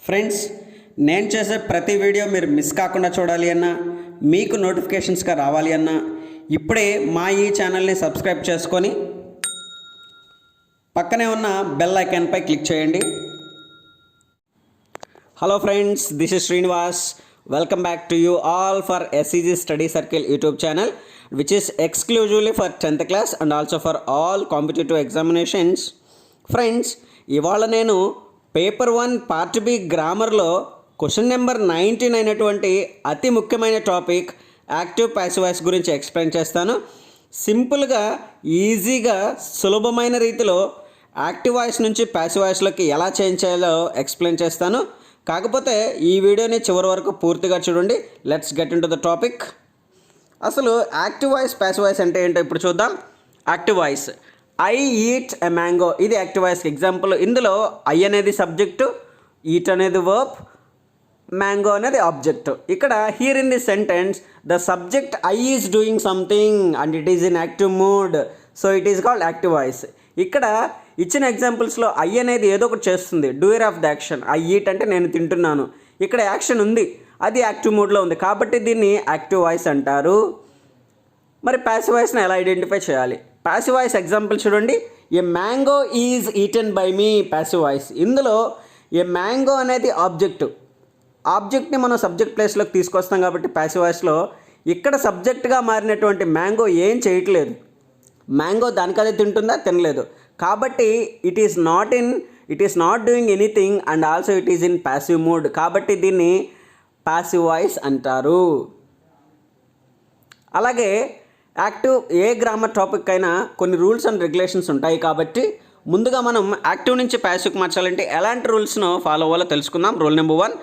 Friends, నేను చేసే ప్రతి వీడియో మీరు మిస్ కాకుండా చూడాలి అన్నా, మీకు నోటిఫికేషన్స్గా రావాలి అన్నా ఇప్పుడే మా ఈ ఛానల్ని సబ్స్క్రైబ్ చేసుకొని పక్కనే ఉన్న బెల్ ఐకాన్పై క్లిక్ చేయండి. Hello friends, this is Srinivas. Welcome back to you all for SEG study circle YouTube channel which is exclusively for 10th class and also for all competitive examinations. Friends, ఇవాళ నేను paper 1 part B గ్రామర్లో question number 19 అయినటువంటి అతి ముఖ్యమైన topic active passive voice గురించి explain చేస్తాను. సింపుల్గా, ఈజీగా, సులభమైన రీతిలో యాక్టివ్ వాయిస్ నుంచి ప్యాసివ్ వాయిస్లోకి ఎలా చేంజ్ చేయాలో ఎక్స్ప్లెయిన్ చేస్తాను. కాకపోతే ఈ వీడియోని చివరి వరకు పూర్తిగా చూడండి. Let's get in to the topic. అసలు యాక్టివ్ వాయిస్ ప్యాసివ్ వాయిస్ అంటే ఏంటో ఇప్పుడు చూద్దాం. Active voice, I eat a mango, ఇది యాక్టివ్ వాయిస్కి ఎగ్జాంపుల్. ఇందులో ఐ అనేది సబ్జెక్టు, ఈట్ అనేది వర్బ్, మ్యాంగో అనేది ఆబ్జెక్ట్. ఇక్కడ here in the sentence the subject I is doing something and it is in active mood, so it is called active voice. ఇక్కడ ఇచ్చిన ఎగ్జాంపుల్స్లో I అనేది ఏదో ఒకటి చేస్తుంది, doer of the action. I eat అంటే నేను తింటున్నాను, ఇక్కడ యాక్షన్ ఉంది, అది యాక్టివ్ మూడ్లో ఉంది, కాబట్టి దీన్ని యాక్టివ్ వాయిస్ అంటారు. మరి ప్యాసివ్ వాయిస్ని ఎలా ఐడెంటిఫై చేయాలి? ప్యాసివ్ వాయిస్ ఎగ్జాంపుల్ చూడండి. A mango is eaten by me, passive voice. ఇందులో ఏ మ్యాంగో అనేది ఆబ్జెక్ట్ని మనం సబ్జెక్ట్ ప్లేస్లోకి తీసుకొస్తాం కాబట్టి ప్యాసివ్ వాయిస్లో ఇక్కడ సబ్జెక్ట్గా మారినటువంటి మ్యాంగో ఏం చేయట్లేదు, మ్యాంగో దానికదే తింటుందా, తినలేదు, కాబట్టి it is not doing anything and also it is in passive mood, కాబట్టి దీన్ని ప్యాసివ్ వాయిస్ అంటారు. అలాగే యాక్టివ్ ఏ గ్రామర్ టాపిక్ అయినా కొన్ని రూల్స్ అండ్ రెగ్యులేషన్స్ ఉంటాయి, కాబట్టి ముందుగా మనం యాక్టివ్ నుంచి ప్యాసివ్కి మార్చాలంటే ఎలాంటి రూల్స్ను ఫాలో అవ్వాలో తెలుసుకుందాం. Rule number 1,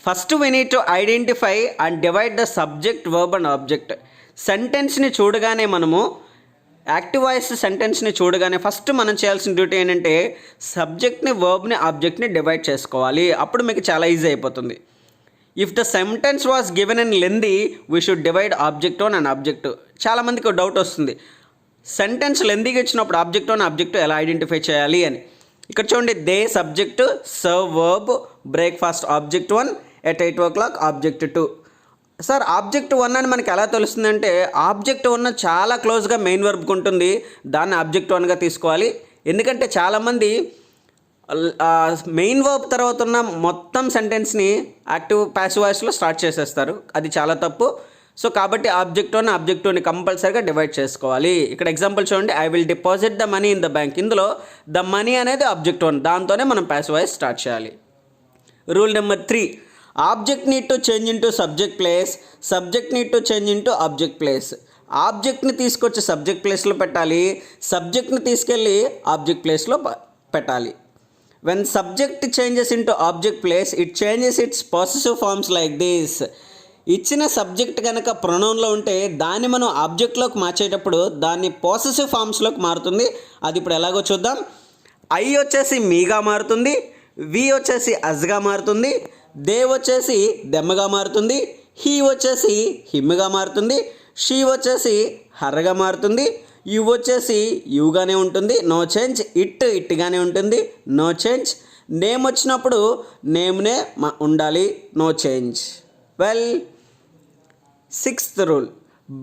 first we need to identify and divide the subject, verb and object. సెంటెన్స్ని చూడగానే మనము యాక్టివ్ వాయిస్ సెంటెన్స్ని చూడగానే ఫస్ట్ మనం చేయాల్సిన డ్యూటీ ఏంటంటే సబ్జెక్ట్ని, వర్బ్ని, ఆబ్జెక్ట్ని డివైడ్ చేసుకోవాలి. అప్పుడు మీకు చాలా ఈజీ అయిపోతుంది. If the sentence was given in lengthy we should divide object one and object. చాలామందికి ఒక డౌట్ వస్తుంది, సెంటెన్స్ లెందీగా ఇచ్చినప్పుడు ఆబ్జెక్ట్ వన్, ఆబ్జెక్ట్ ఎలా ఐడెంటిఫై చేయాలి అని. ఇక్కడ చూడండి, they subject, serve verb, breakfast object 1, at 8 o'clock object 2. Sir object 1 అని మనకి ఎలా తెలుస్తుందంటే ఆబ్జెక్ట్ 1 చాలా క్లోజ్గా మెయిన్ వర్బ్కి ఉంటుంది, దాన్ని ఆబ్జెక్ట్ 1గా తీసుకోవాలి. ఎందుకంటే చాలామంది మెయిన్ వర్బ్ తర్వాత ఉన్న మొత్తం సెంటెన్స్ని యాక్టివ్ ప్యాసివ్ వాయిస్లో స్టార్ట్ చేసేస్తారు, అది చాలా తప్పు. సో కాబట్టి ఆబ్జెక్ట్ 1, ఆబ్జెక్ట్ 2ని కంపల్సరీగా డివైడ్ చేసుకోవాలి. ఇక్కడ ఎగ్జాంపుల్ చూడండి, I will deposit the money in the bank. ఇందులో ద మనీ అనేది ఆబ్జెక్ట్ 1, దాంతోనే మనం ప్యాసివ్ వాయిస్ స్టార్ట్ చేయాలి. Rule number 3, object need to change into subject place, subject need to change into object place. ఆబ్జెక్ట్ని తీసుకొచ్చి subject ప్లేస్లో పెట్టాలి, సబ్జెక్ట్ని తీసుకెళ్ళి ఆబ్జెక్ట్ ప్లేస్లో పెట్టాలి. When subject changes into object place it changes its possessive forms like this. ఇచ్చిన subject కనుక ప్రొనౌన్లో ఉంటే దాన్ని మనం ఆబ్జెక్ట్లోకి మార్చేటప్పుడు దాన్ని పొసెసివ్ ఫార్మ్స్లోకి మారుతుంది. అది ఇప్పుడు ఎలాగో చూద్దాం. ఐ వచ్చేసి మీగా మారుతుంది, వి వచ్చేసి అజ్గా మారుతుంది, దే వచ్చేసి దెమ్మగా మారుతుంది, హీ వచ్చేసి హిమ్గా మారుతుంది, షీ వచ్చేసి హర్గా మారుతుంది, యు వచ్చేసి యుగానే ఉంటుంది, నో చేంజ్. ఇట్గానే ఉంటుంది, నో చేంజ్. నేమ్ వచ్చినప్పుడు నేమ్నే ఉండాలి, no change. Well, 6th rule,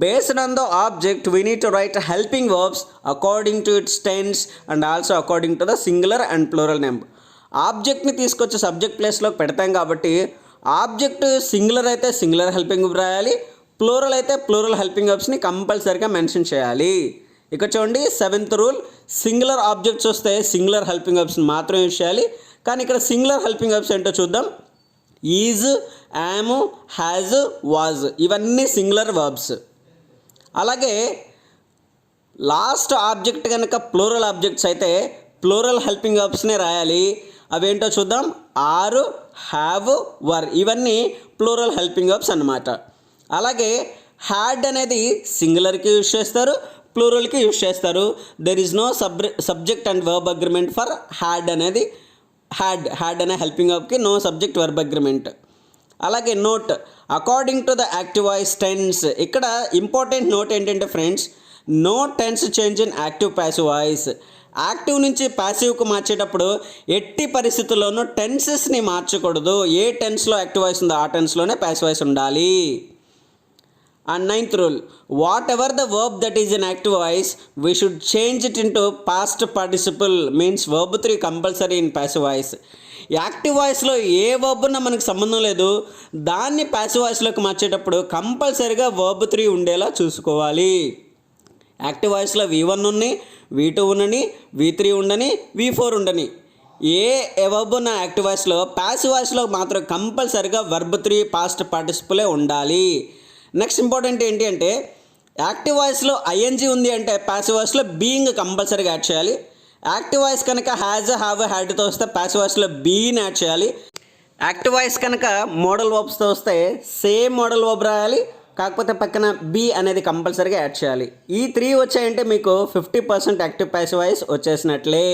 based on the object we need to write helping verbs according to its tense and also according to the singular and plural number. ఆబ్జెక్ట్ని తీసుకొచ్చి subject ప్లేస్లోకి పెడతాం కాబట్టి object singular అయితే singular helping verb రాయాలి, plural అయితే plural helping వర్బ్స్ని కంపల్సరీగా మెన్షన్ చేయాలి. ఇక్కడ చూడండి, 7th రూల్, సింగులర్ ఆబ్జెక్ట్స్ వస్తే సింగులర్ హెల్పింగ్ వర్బ్స్ని మాత్రమే యూజ్ చేయాలి. కానీ ఇక్కడ సింగులర్ హెల్పింగ్ వర్బ్స్ ఏంటో చూద్దాం. ఈజ్, యామ్, హ్యాజ్, వాజ్, ఇవన్నీ సింగులర్ వర్బ్స్. అలాగే లాస్ట్ ఆబ్జెక్ట్ కనుక ప్లూరల్ ఆబ్జెక్ట్స్ అయితే ప్లూరల్ హెల్పింగ్ వర్బ్స్నే రాయాలి. అవేంటో చూద్దాం. ఆర్, హ్యావ్, వర్, ఇవన్నీ ప్లూరల్ హెల్పింగ్ వర్బ్స్ అన్నమాట. అలాగే హ్యాడ్ అనేది సింగులర్కి యూజ్ చేస్తారు, ప్లూరల్కి యూజ్ చేస్తారు. There is no subject and verb agreement for had అనేది. హ్యాడ్ అనే హెల్పింగ్ వర్బ్కి నో సబ్జెక్ట్ వర్బ్ అగ్రిమెంట్. అలాగే note, according to the active voice tense. ఇక్కడ ఇంపార్టెంట్ నోట్ ఏంటంటే friends, no tense change in active passive voice. Active నుంచి ప్యాసివ్కి మార్చేటప్పుడు ఎట్టి పరిస్థితుల్లోనూ టెన్సెస్ని మార్చకూడదు. ఏ టెన్స్లో యాక్టివ్ వాయిస్ ఉందో ఆ టెన్స్లోనే ప్యాసివ్ వాయిస్ ఉండాలి. And 9th rule, what ever the verb that is in active voice we should change it into past participle, means verb 3 compulsory in passive voice. Active వాయిస్లో ఏ verb ఉన్నా మనకు సంబంధం లేదు, దాన్ని passive వాయిస్లోకి మార్చేటప్పుడు కంపల్సరీగా verb 3 ఉండేలా చూసుకోవాలి. యాక్టివ్ వాయిస్లో V1 ఉండని, V2 ఉండని, V3 ఉండని, V4 ఉండని, ఏ వర్బ్ ఉన్న యాక్టివ్ వాయిస్లో ప్యాసివ్ వాయిస్లో మాత్రం కంపల్సరీగా verb 3 పాస్ట్ పార్టిసిపులే ఉండాలి. నెక్స్ట్ ఇంపార్టెంట్ ఏంటి అంటే యాక్టివ్ వాయిస్లో ఐఎన్జీ ఉంది అంటే ప్యాసివ్ వాయిస్లో బీయింగ్ కంపల్సరీగా యాడ్ చేయాలి. యాక్టివ్ వాయిస్ కనుక హ్యాజ్, హ్యావ్, హ్యాడ్తో వస్తే ప్యాసివ్ వాయిస్లో బీని యాడ్ చేయాలి. యాక్టివ్ వాయిస్ కనుక మోడల్ వర్బ్స్తో వస్తే సేమ్ మోడల్ వర్బ్ రాయాలి, కాకపోతే పక్కన బీ అనేది కంపల్సరీగా యాడ్ చేయాలి. ఈ 3 వచ్చాయంటే మీకు 50% యాక్టివ్ ప్యాసివ్ వాయిస్ వచ్చేసినట్లే,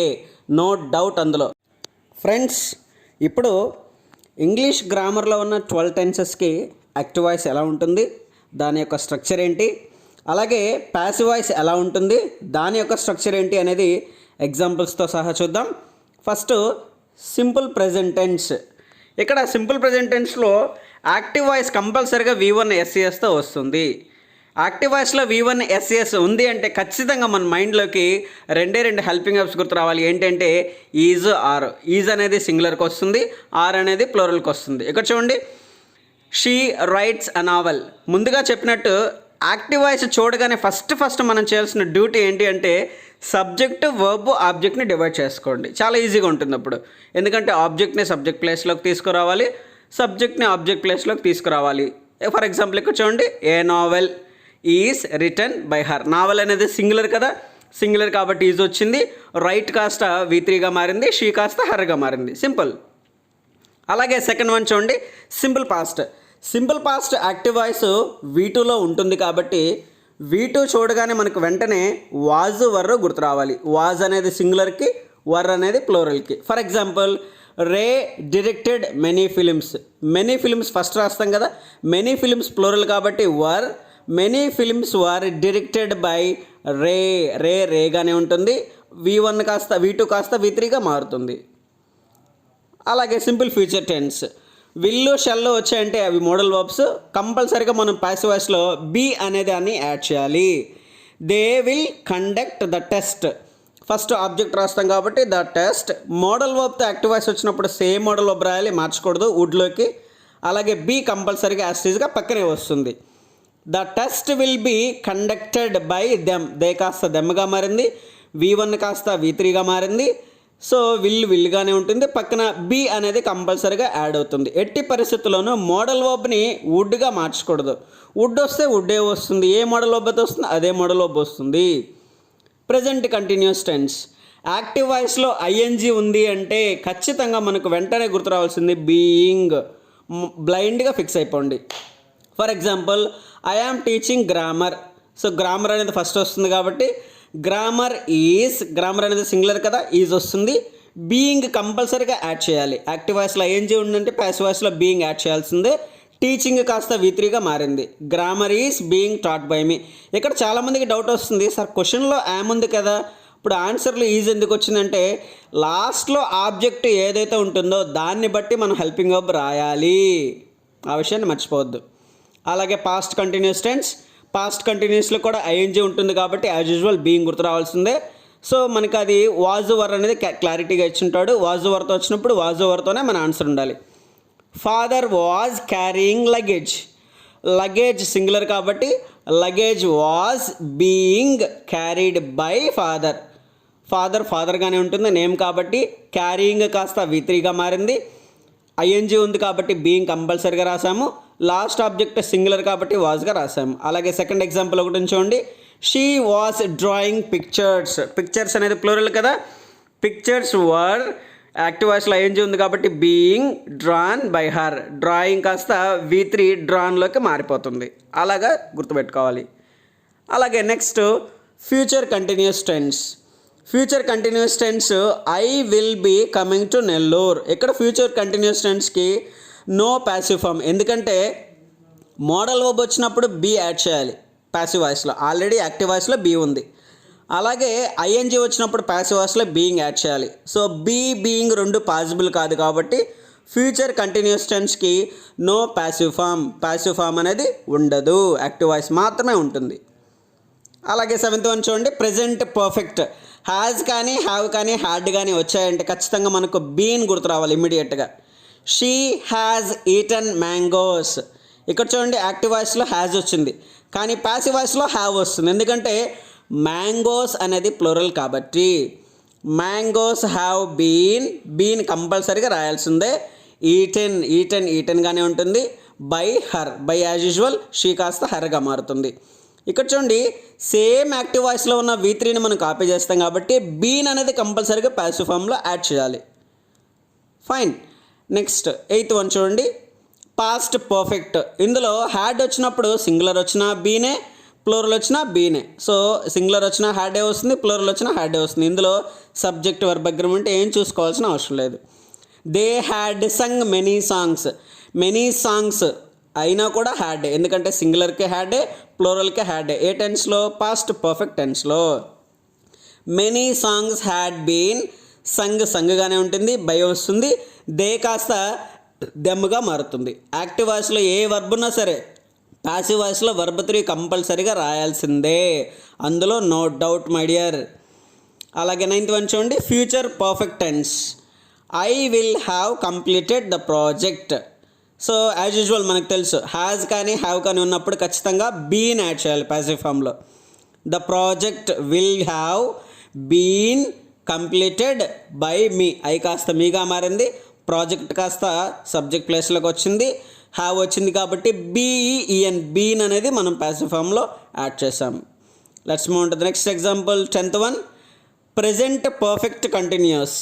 నో డౌట్ అందులో. ఫ్రెండ్స్, ఇప్పుడు ఇంగ్లీష్ గ్రామర్లో ఉన్న 12 టెన్సెస్కి యాక్టివ్ వాయిస్ ఎలా ఉంటుంది, దాని యొక్క స్ట్రక్చర్ ఏంటి, అలాగే ప్యాసివ్ వాయిస్ ఎలా ఉంటుంది, దాని యొక్క స్ట్రక్చర్ ఏంటి అనేది ఎగ్జాంపుల్స్తో సహా చూద్దాం. First simple present tense. ఇక్కడ సింపుల్ ప్రెజెంట్ టెన్స్లో యాక్టివ్ వాయిస్ కంపల్సరీగా V1 SESతో వస్తుంది. యాక్టివ్ వాయిస్లో V1 SES ఉంది అంటే ఖచ్చితంగా మన మైండ్లోకి రెండు హెల్పింగ్ వర్బ్స్ గుర్తు రావాలి. ఏంటంటే ఈజ్, ఆర్. ఈజ్ అనేది సింగులర్కి వస్తుంది, ఆర్ అనేది ప్లూరల్కి వస్తుంది. ఇక్కడ చూడండి, షీ రైట్స్ అ నావెల్. ముందుగా చెప్పినట్టు యాక్టివ్ వాయిస్ చూడగానే ఫస్ట్ మనం చేయాల్సిన డ్యూటీ ఏంటి అంటే సబ్జెక్ట్, వర్బ్, ఆబ్జెక్ట్ని డివైడ్ చేసుకోండి. చాలా ఈజీగా ఉంటుంది అప్పుడు. ఎందుకంటే ఆబ్జెక్ట్ని సబ్జెక్ట్ ప్లేస్లోకి తీసుకురావాలి, సబ్జెక్ట్ని ఆబ్జెక్ట్ ప్లేస్లోకి తీసుకురావాలి. ఫర్ ఎగ్జాంపుల్ ఇక్కడ చూడండి, a novel is written by her. Novel అనేది సింగులర్ కదా, సింగులర్ కాబట్టి ఈజ్ వచ్చింది, రైట్ కాస్త V3గా మారింది, షీ కాస్త హర్గా మారింది. సింపుల్. అలాగే సెకండ్ వన్ చూడండి, simple past. Simple past active voice V2లో ఉంటుంది కాబట్టి V2 చూడగానే మనకు వెంటనే వాజ్, వర్ గుర్తు రావాలి. వాజ్ అనేది సింగులర్కి, వర్ అనేది ప్లూరల్కి. For example, Ray directed many films. Many films first రాస్తాం కదా, మెనీ ఫిలిమ్స్ ప్లూరల్ కాబట్టి were, many films were directed by Ray. రేగానే ఉంటుంది, V1 కాస్త V2 కాస్త V3గా మారుతుంది. అలాగే simple future tense. Will, shall వచ్చాయంటే అవి మోడల్ వర్బ్స్. కంపల్సరీగా మనం ప్యాసివ్ వాయిస్లో బీ అనేది అని యాడ్ చేయాలి. They will conduct the test. First object రాస్తాం కాబట్టి ద టెస్ట్. మోడల్ వర్బ్తో యాక్టివ్ వాయిస్ వచ్చినప్పుడు సేమ్ మోడల్ వర్బ్ రాయాలి, మార్చకూడదు వుడ్లోకి. అలాగే బీ కంపల్సరీగా యాస్టీజ్గా పక్కనే వస్తుంది. The test will be conducted by them. They కాస్త దెమ్గా మారింది, V1 కాస్త V3గా మారింది. సో విల్గానే ఉంటుంది, పక్కన బీ అనేది కంపల్సరీగా యాడ్ అవుతుంది. ఎట్టి పరిస్థితుల్లోనూ మోడల్ వర్బ్ని వుడ్గా మార్చకూడదు. వుడ్ వస్తే వుడ్డే వస్తుంది, ఏ మోడల్ వర్బ్ అయితే వస్తుంది అదే మోడల్ వర్బ్ వస్తుంది. Present continuous tense. యాక్టివ్ వాయిస్లో ఐఎన్జీ ఉంది అంటే ఖచ్చితంగా మనకు వెంటనే గుర్తు రావాల్సింది బీయింగ్. బ్లైండ్గా ఫిక్స్ అయిపోండి. For example, I am teaching grammar. So grammar అనేది ఫస్ట్ వస్తుంది కాబట్టి గ్రామర్ ఈజ్, గ్రామర్ అనేది సింగులర్ కదా, ఈజ్ వస్తుంది. బీయింగ్ కంపల్సరీగా యాడ్ చేయాలి. యాక్టివ్ వాయిస్లో ఐఎన్జీ ఉందంటే ప్యాసివ్ వాయిస్లో బీయింగ్ యాడ్ చేయాల్సిందే. టీచింగ్ కాస్త V3గా మారింది. Grammar is being taught by me. ఇక్కడ చాలామందికి డౌట్ వస్తుంది, సార్ క్వశ్చన్లో యామ్ ఉంది కదా, ఇప్పుడు ఆన్సర్లో ఈజ్ ఎందుకు వచ్చిందంటే లాస్ట్లో ఆబ్జెక్ట్ ఏదైతే ఉంటుందో దాన్ని బట్టి మనం హెల్పింగ్ వర్బ్ రాయాలి. ఆ విషయాన్ని మర్చిపోవద్దు. అలాగే పాస్ట్ కంటిన్యూస్ టెన్స్. పాస్ట్ కంటిన్యూస్లో కూడా ఐఎన్జీ ఉంటుంది కాబట్టి యాజ్ యూజువల్ బీయింగ్ గుర్తు రావాల్సిందే. సో మనకి అది వాజ్, వర్ అనేది క్లారిటీగా ఇచ్చింటాడు. వాజ్, వర్తో వచ్చినప్పుడు వాజ్, వర్తోనే మన ఆన్సర్ ఉండాలి. Father was carrying luggage. Luggage singular కాబట్టి luggage was being carried by father. ఫాదర్గానే ఉంటుంది, నేమ్ కాబట్టి. క్యారీయింగ్ కాస్త V3గా మారింది. ఐఎన్జీ ఉంది కాబట్టి బీయింగ్ కంపల్సరీగా రాసాము. లాస్ట్ ఆబ్జెక్ట్ సింగులర్ కాబట్టి వాజ్గా రాసాము. అలాగే సెకండ్ ఎగ్జాంపుల్ ఒకటి చూడండి, she was drawing pictures. Pictures అనేది ప్లూరల్ కదా, పిక్చర్స్ వర్ యాక్టివ్ వాయిస్లో ఐఎన్జీ ఉంది కాబట్టి being drawn by her. Drawing కాస్త V3 డ్రాన్లోకి మారిపోతుంది. అలాగా గుర్తుపెట్టుకోవాలి. అలాగే next future continuous tense. Future continuous tense, I will be coming to Nellore. ఇక్కడ ఫ్యూచర్ కంటిన్యూస్ టెన్స్కి నో ప్యాసివ్ ఫామ్. ఎందుకంటే మోడల్ వర్బ్ వచ్చినప్పుడు బీ యాడ్ చేయాలి ప్యాసివ్ వాయిస్లో. ఆల్రెడీ యాక్టివ్ వాయిస్లో బీ ఉంది. అలాగే ఐఎన్జీ వచ్చినప్పుడు ప్యాసివ్ వాయిస్లో బీయింగ్ యాడ్ చేయాలి. సో బీయింగ్ రెండు పాసిబుల్ కాదు కాబట్టి ఫ్యూచర్ కంటిన్యూస్ టెన్స్కి నో ప్యాసివ్ ఫామ్ అనేది ఉండదు, యాక్టివ్ వాయిస్ మాత్రమే ఉంటుంది. అలాగే 7th వన్ చూడండి, ప్రెజెంట్ పర్ఫెక్ట్ హ్యాజ్ కానీ హ్యావ్ కానీ హ్యాడ్ కానీ వచ్చాయంటే ఖచ్చితంగా మనకు బీన్ గుర్తు రావాలి ఇమ్మీడియట్గా. She has eaten mangoes. ఇక్కడ చూడండి యాక్టివ్ వాయిస్లో హ్యాజ్ వచ్చింది, కానీ ప్యాసివ్ వాయిస్లో హ్యావ్ వస్తుంది. ఎందుకంటే మ్యాంగోస్ అనేది ప్లూరల్ కాబట్టి. మ్యాంగోస్ హ్యావ్ బీన్ కంపల్సరీగా రాయాల్సిందే. ఈటెన్గానే ఉంటుంది. బై యాజ్ యూజువల్ షీ కాస్త హర్గా మారుతుంది. ఇక్కడ చూడండి సేమ్ యాక్టివ్ వాయిస్లో ఉన్న V3ని మనం కాపీ చేస్తాం కాబట్టి బీన్ అనేది కంపల్సరీగా ప్యాసివ్ ఫామ్లో యాడ్ చేయాలి. ఫైన్. నెక్స్ట్ 8th వన్ చూడండి, పాస్ట్ పర్ఫెక్ట్. ఇందులో హ్యాడ్ వచ్చినప్పుడు సింగులర్ వచ్చినా బీనే, ప్లూరల్ వచ్చినా బీనే. సో సింగులర్ వచ్చినా హ్యాడే వస్తుంది, ప్లూరల్ వచ్చినా హ్యాడే వస్తుంది. ఇందులో సబ్జెక్ట్ వర్బ్ అగ్రిమెంట్ ఏం చూసుకోవాల్సిన అవసరం లేదు. They had sung many songs అయినా కూడా హ్యాడే, ఎందుకంటే సింగులర్కే హ్యాడే, ప్లూరల్కే హ్యాడే. ఏ టెన్స్లో? పాస్ట్ పర్ఫెక్ట్ టెన్స్లో. మెనీ సాంగ్స్ హ్యాడ్ బీన్, సంగ్గానే ఉంటుంది, బై వస్తుంది. దే కాస్త దెమ్గా మారుతుంది. యాక్టివ్ వాయిస్లో ఏ వర్బ్ ఉన్నా సరే ప్యాసివ్ వాయిస్లో వర్బ్ 3 కంపల్సరీగా రాయాల్సిందే, అందులో నో డౌట్ మై డియర్. అలాగే 9th వన్ చూడండి, future perfect tense. I will have completed the project. So as usual మనకు తెలుసు హ్యాజ్ కానీ హ్యావ్ కానీ ఉన్నప్పుడు ఖచ్చితంగా బీన్ యాడ్ చేయాలి ప్యాసివ్ ఫామ్లో. The project will have been completed by me. I కాస్త మీగా మారింది, ప్రాజెక్ట్ కాస్త సబ్జెక్ట్ ప్లేస్లోకి వచ్చింది, హ్యావ్ వచ్చింది కాబట్టి బీన్ అనేది మనం ప్యాసివ్ ఫామ్లో యాడ్ చేసాం. Let's move to the next example. 10th one, present perfect continuous.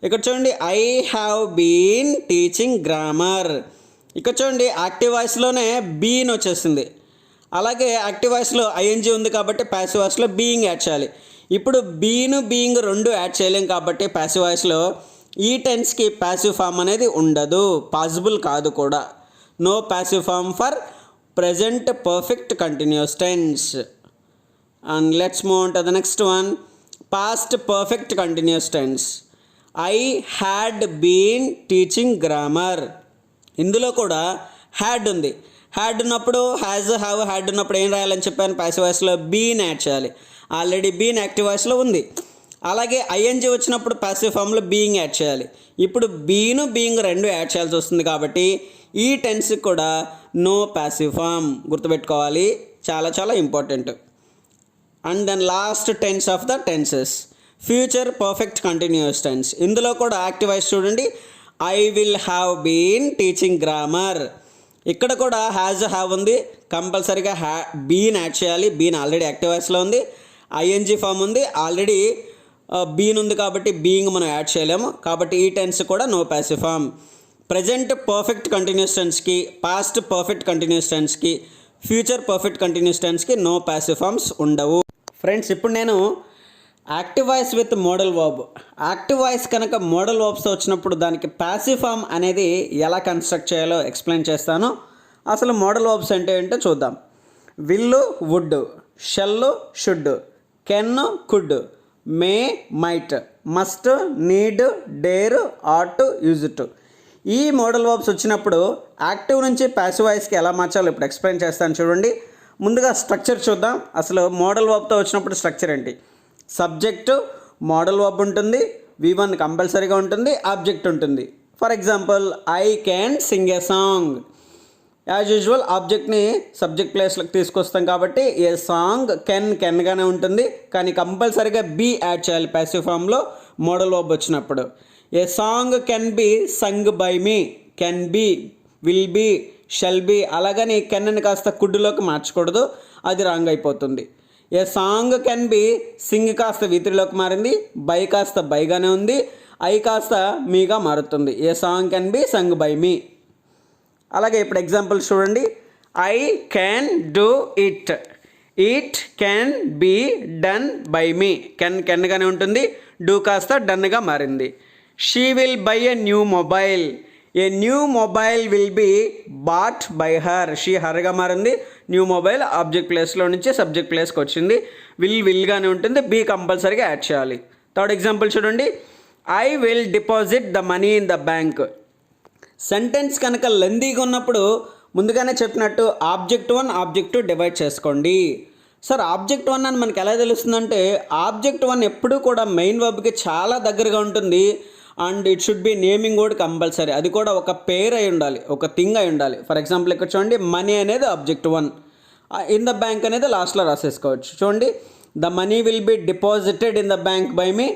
ఇక్కడ చూడండి I have been teaching grammar. ఇక్కడ చూడండి యాక్టివ్ వాయిస్లోనే బీన్ వచ్చేసింది. అలాగే యాక్టివ్ వాయిస్లో ఐఎన్జీ ఉంది కాబట్టి ప్యాసివ్ వాయిస్లో బీయింగ్ యాడ్ చేయాలి. ఇప్పుడు బీయింగ్ రెండు యాడ్ చేయలేం కాబట్టి ప్యాసివ్ వాయిస్లో ఈ టెన్స్కి ప్యాసివ్ ఫామ్ అనేది ఉండదు, పాసిబుల్ కాదు కూడా. No passive form for present perfect continuous tense. And let's move to the next one, past perfect continuous tense. I had been teaching grammar. ఇందులో కూడా హ్యాడ్ ఉంది. హ్యాడ్ ఉన్నప్పుడు హ్యాడ్ ఉన్నప్పుడు ఏం రాయాలని చెప్పాను, ప్యాసివ్ వాయిస్లో బీన్ యాడ్ చేయాలి. ఆల్రెడీ బీన్ యాక్టివ్ వాయిస్లో ఉంది. అలాగే ఐఎన్జీ వచ్చినప్పుడు ప్యాసివ్ ఫామ్లో బీయింగ్ యాడ్ చేయాలి. ఇప్పుడు బీయింగ్ రెండు యాడ్ చేయాల్సి వస్తుంది కాబట్టి ఈ టెన్స్కి కూడా నో ప్యాసివ్ ఫామ్, గుర్తుపెట్టుకోవాలి, చాలా చాలా important. And then last tense of the tenses, future perfect continuous tense. ఇందులో కూడా యాక్టివ్ వాయిస్ చూడండి, I will have been teaching grammar. ఇక్కడ కూడా హ్యావ్ ఉంది, కంపల్సరీగా బీన్ యాడ్ చేయాలి. బీన్ ఆల్రెడీ యాక్టివ్ వాయిస్లో ఉంది. ఐఎన్జీ ఫామ్ ఉంది, ఆల్రెడీ బీన్ ఉంది కాబట్టి బీయింగ్ మనం యాడ్ చేయలేము. కాబట్టి ఈ టెన్స్ కూడా no passive form. Present perfect continuous టెన్స్కి, పాస్ట్ పర్ఫెక్ట్ కంటిన్యూస్ టెన్స్కి, ఫ్యూచర్ పర్ఫెక్ట్ కంటిన్యూస్ టెన్స్కి నో ప్యాసివ్ ఫామ్స్ ఉండవు. ఫ్రెండ్స్, ఇప్పుడు నేను active voice with modal verb, active voice కనుక మోడల్ వర్బ్స్తో వచ్చినప్పుడు దానికి ప్యాసివ్ ఫామ్ అనేది ఎలా కన్స్ట్రక్ట్ చేయాలో ఎక్స్ప్లెయిన్ చేస్తాను. అసలు మోడల్ వర్బ్స్ అంటే ఏంటో చూద్దాం. Will would, shall should, can could, may might, must need, dare ought, use to. ఈ మోడల్ వర్బ్స్ వచ్చినప్పుడు యాక్టివ్ నుంచి ప్యాసివ్ వాయిస్కి ఎలా మార్చాలో ఇప్పుడు ఎక్స్ప్లెయిన్ చేస్తాను చూడండి. ముందుగా స్ట్రక్చర్ చూద్దాం. అసలు మోడల్ వర్బ్తో వచ్చినప్పుడు స్ట్రక్చర్ ఏంటి? సబ్జెక్టు, మోడల్ వర్బ్ ఉంటుంది, V1 కంపల్సరీగా ఉంటుంది, ఆబ్జెక్ట్ ఉంటుంది. For example I can sing a song. As usual ఆబ్జెక్ట్ని సబ్జెక్ట్ ప్లేస్లోకి తీసుకొస్తాం కాబట్టి ఏ సాంగ్ కెన్గానే ఉంటుంది, కానీ కంపల్సరీగా బీ యాడ్ చేయాలి ప్యాసివ్ ఫామ్లో మోడల్ వర్బ్ వచ్చినప్పుడు. A song can be sung by me, can be, will be, shall be. అలాగని కెన్ని కాస్త కుడ్డులోకి మార్చకూడదు, అది రాంగ్ అయిపోతుంది. A song can be sing కాస్త V3లోకి మారింది, బై కాస్త బైగానే ఉంది, ఐ కాస్త మీగా మారుతుంది. A song can be sung by me. అలాగే ఇప్పుడు ఎగ్జాంపుల్ చూడండి. I can do it, it can be done by me. కెన్గానే ఉంటుంది, డూ కాస్త డన్గా మారింది. She will buy a new mobile, a new mobile will be bought by her. She హర్గా మారింది, న్యూ మొబైల్ ఆబ్జెక్ట్ ప్లేస్లో నుంచి సబ్జెక్ట్ ప్లేస్కి వచ్చింది. విల్గానే ఉంటుంది. బీ కంపల్సరీగా యాడ్ చేయాలి. థర్డ్ ఎగ్జాంపుల్ చూడండి, I will deposit the money in the bank. Sentence కనుక లెందీగా ఉన్నప్పుడు ముందుగానే చెప్పినట్టు ఆబ్జెక్ట్ 1 ఆబ్జెక్ట్ 2 డివైడ్ చేసుకోండి. సార్ ఆబ్జెక్ట్ 1 అని మనకి ఎలా తెలుస్తుందంటే ఆబ్జెక్ట్ 1 ఎప్పుడూ కూడా మెయిన్ వర్బ్కి చాలా దగ్గరగా ఉంటుంది. And it should be naming word compulsory. అది కూడా ఒక పేర్ అయి ఉండాలి, ఒక థింగ్ అయి ఉండాలి. ఫర్ ఎగ్జాంపుల్ ఇక్కడ చూడండి, మనీ అనేది ఆబ్జెక్ట్ 1, ఇన్ ద బ్యాంక్ అనేది లాస్ట్లో రాసేసుకోవచ్చు. చూడండి, the money will be deposited in the bank by me,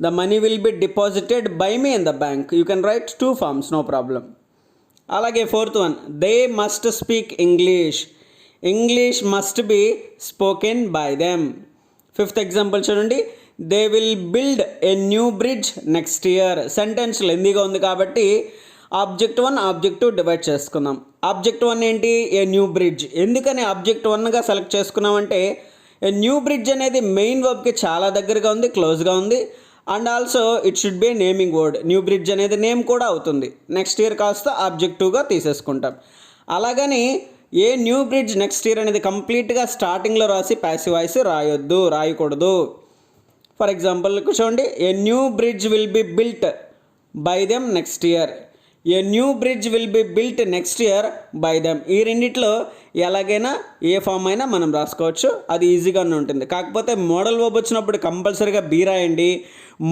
the money will be deposited by me in the bank. You can write 2 forms, no problem. అలాగే fourth one, they must speak English, English must be spoken by them. Fifth example చూడండి, they will build a new bridge next year. Sentence లెందీగా ఉంది కాబట్టి object 1 object 2 divide చేసుకుందాం. Object 1 ఏంటి, a new bridge. ఎందుకని object 1గా select చేసుకున్నామంటే ఏ new bridge అనేది మెయిన్ వర్బ్కి చాలా దగ్గరగా ఉంది, క్లోజ్గా ఉంది. And also it should be naming word. New bridge అనేది నేమ్ కూడా అవుతుంది. నెక్స్ట్ ఇయర్ కాస్త ఆబ్జెక్ట్ 2గా తీసేసుకుంటాం. అలాగని ఏ న్యూ బ్రిడ్జ్ నెక్స్ట్ ఇయర్ అనేది కంప్లీట్గా స్టార్టింగ్లో రాసి ప్యాసివ్ వాయిస్ రాయకూడదు. ఫర్ ఎగ్జాంపుల్ చూడండి, ఏ new bridge will be built by them next year, A new bridge will be built next year by them. ఈ రెండిట్లో ఎలాగైనా ఏ ఫామ్ అయినా మనం రాసుకోవచ్చు, అది ఈజీగానే ఉంటుంది. కాకపోతే మోడల్ వర్బ్ వచ్చినప్పుడు కంపల్సరీగా బీ రాయండి.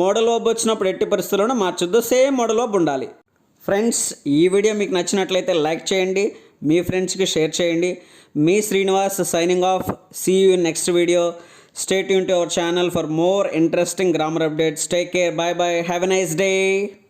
మోడల్ వర్బ్ వచ్చినప్పుడు ఎట్టి పరిస్థితుల్లోనూ మార్చొద్దు, సేమ్ మోడల్ వర్బ్ ఉండాలి. ఫ్రెండ్స్, ఈ వీడియో మీకు నచ్చినట్లయితే లైక్ చేయండి, మీ ఫ్రెండ్స్కి షేర్ చేయండి. మీ Srinivas signing off. See you in next video. Stay tuned to our channel for more interesting grammar updates. Take care. Bye bye. Have a nice day.